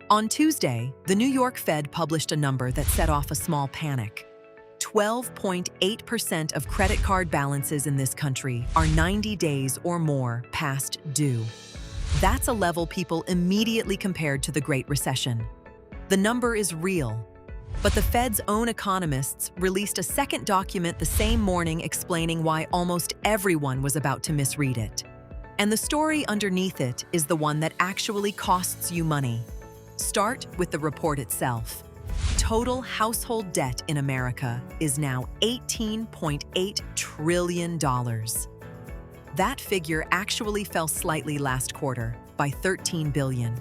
On Tuesday, the New York Fed published a number that set off a small panic. 12.8% of credit card balances in this country are 90 days or more past due. That's a level people immediately compared to the Great Recession. The number is real. But the Fed's own economists released a second document the same morning explaining why almost everyone was about to misread it. And the story underneath it is the one that actually costs you money. Start with the report itself. Total household debt in America is now $18.8 trillion. That figure actually fell slightly last quarter by $13 billion.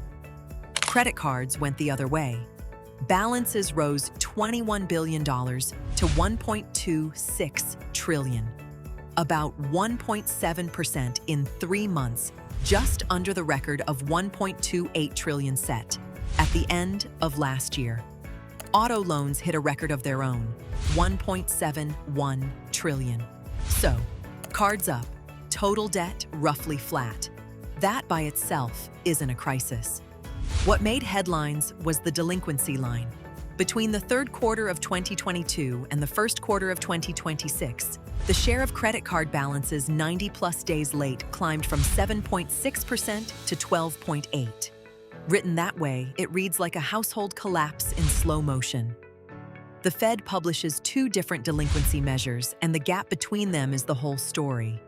Credit cards went the other way. Balances rose $21 billion to $1.26 trillion, about 1.7% in 3 months, just under the record of $1.28 trillion set at the end of last year. Auto loans hit a record of their own, $1.71 trillion. So, cards up, total debt roughly flat. That by itself isn't a crisis. What made headlines was the delinquency line. Between the third quarter of 2022 and the first quarter of 2026, the share of credit card balances 90-plus days late climbed from 7.6% to 12.8%. Written that way, it reads like a household collapse in slow motion. The Fed publishes 2 different delinquency measures, and the gap between them is the whole story.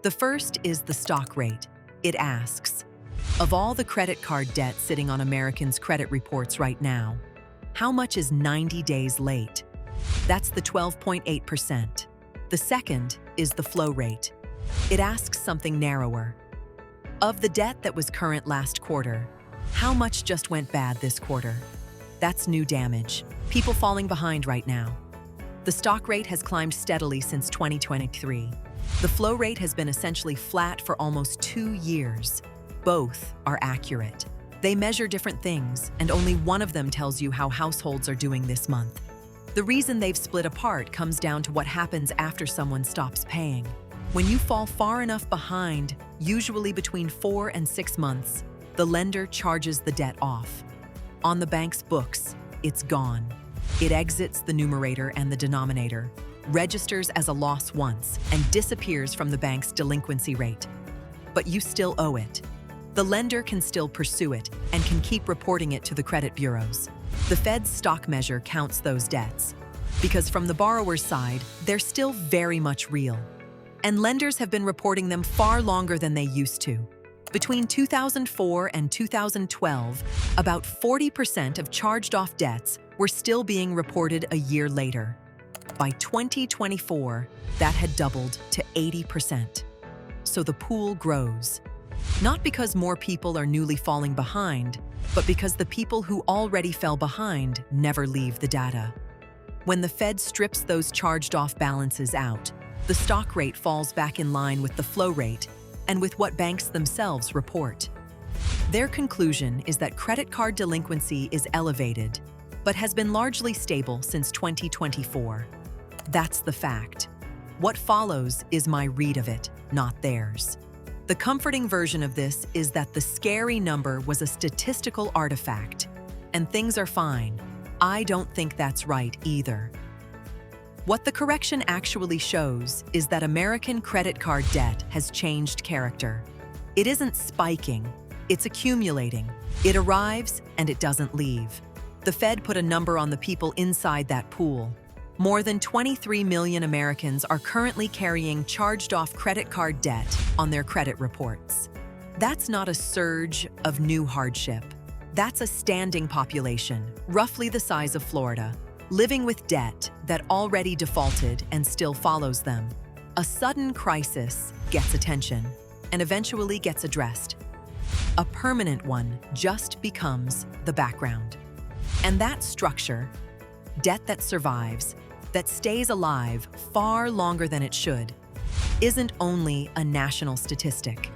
The first is the stock rate. It asks, of all the credit card debt sitting on Americans' credit reports right now, how much is 90 days late? That's the 12.8%. The second is the flow rate. It asks something narrower. Of the debt that was current last quarter, how much just went bad this quarter? That's new damage. People falling behind right now. The stock rate has climbed steadily since 2023. The flow rate has been essentially flat for almost 2 years. Both are accurate. They measure different things, and only one of them tells you how households are doing this month. The reason they've split apart comes down to what happens after someone stops paying. When you fall far enough behind, usually between 4 and 6 months, the lender charges the debt off. On the bank's books, it's gone. It exits the numerator and the denominator, registers as a loss once, and disappears from the bank's delinquency rate. But you still owe it. The lender can still pursue it and can keep reporting it to the credit bureaus. The Fed's stock measure counts those debts, because from the borrower's side, they're still very much real. And lenders have been reporting them far longer than they used to. Between 2004 and 2012, about 40% of charged-off debts were still being reported a year later. By 2024, that had doubled to 80%. So the pool grows. Not because more people are newly falling behind, but because the people who already fell behind never leave the data. When the Fed strips those charged-off balances out, the stock rate falls back in line with the flow rate and with what banks themselves report. Their conclusion is that credit card delinquency is elevated, but has been largely stable since 2024. That's the fact. What follows is my read of it, not theirs. The comforting version of this is that the scary number was a statistical artifact, and things are fine. I don't think that's right either. What the correction actually shows is that American credit card debt has changed character. It isn't spiking, it's accumulating. It arrives and it doesn't leave. The Fed put a number on the people inside that pool. More than 23 million Americans are currently carrying charged-off credit card debt on their credit reports. That's not a surge of new hardship. That's a standing population, roughly the size of Florida, living with debt that already defaulted and still follows them. A sudden crisis gets attention and eventually gets addressed. A permanent one just becomes the background. And that structure, debt that survives, that stays alive far longer than it should, isn't only a national statistic.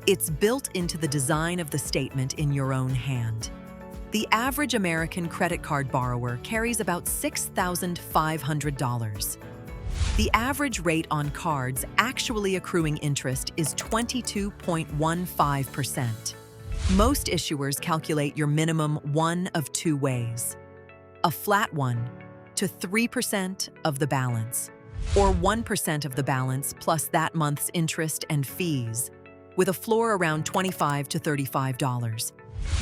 It's built into the design of the statement in your own hand. The average American credit card borrower carries about $6,500. The average rate on cards actually accruing interest is 22.15%. Most issuers calculate your minimum one of two ways: a flat one to 3% of the balance, or 1% of the balance plus that month's interest and fees, with a floor around $25 to $35.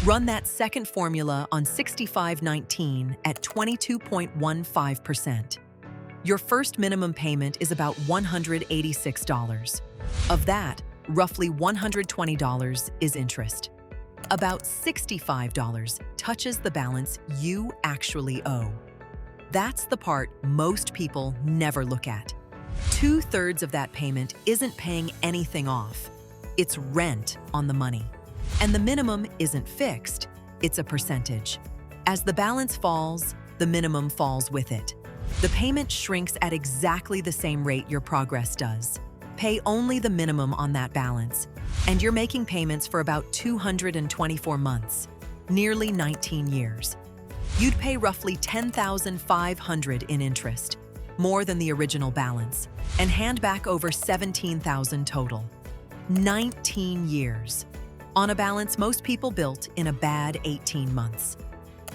Run that second formula on 6519 at 22.15%. Your first minimum payment is about $186. Of that, roughly $120 is interest. About $65 touches the balance you actually owe. That's the part most people never look at. 2/3 of that payment isn't paying anything off. It's rent on the money. And the minimum isn't fixed, it's a percentage. As the balance falls, the minimum falls with it. The payment shrinks at exactly the same rate your progress does. Pay only the minimum on that balance, and you're making payments for about 224 months, nearly 19 years. You'd pay roughly $10,500 in interest, more than the original balance, and hand back over $17,000 total. 19 years. On a balance most people built in a bad 18 months.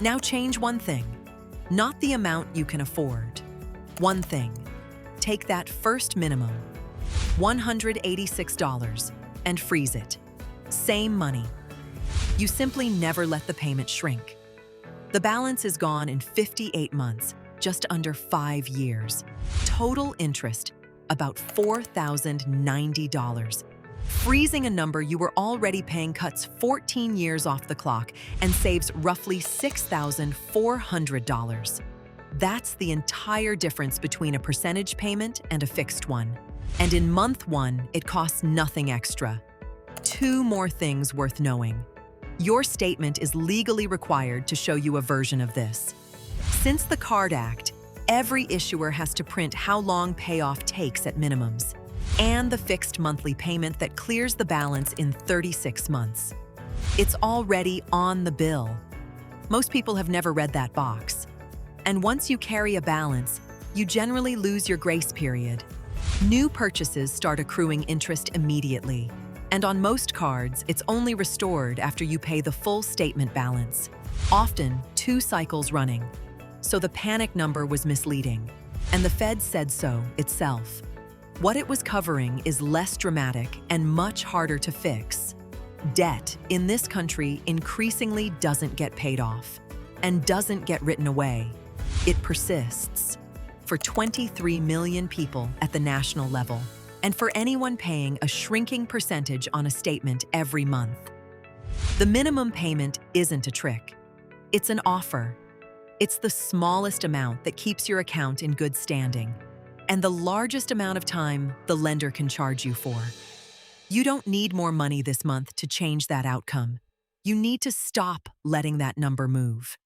Now change one thing, not the amount you can afford. One thing, take that first minimum, $186, and freeze it. Same money. You simply never let the payment shrink. The balance is gone in 58 months, just under 5 years. Total interest, about $4,090. Freezing a number you were already paying cuts 14 years off the clock and saves roughly $6,400. That's the entire difference between a percentage payment and a fixed one. And in month one, it costs nothing extra. 2 more things worth knowing. Your statement is legally required to show you a version of this. Since the Card Act, every issuer has to print how long payoff takes at minimums, and the fixed monthly payment that clears the balance in 36 months. It's already on the bill. Most people have never read that box. And once you carry a balance, you generally lose your grace period. New purchases start accruing interest immediately, and on most cards, it's only restored after you pay the full statement balance, often 2 cycles running. So the panic number was misleading, and the Fed said so itself. What it was covering is less dramatic and much harder to fix. Debt in this country increasingly doesn't get paid off and doesn't get written away. It persists for 23 million people at the national level, and for anyone paying a shrinking percentage on a statement every month. The minimum payment isn't a trick. It's an offer. It's the smallest amount that keeps your account in good standing, and the largest amount of time the lender can charge you for. You don't need more money this month to change that outcome. You need to stop letting that number move.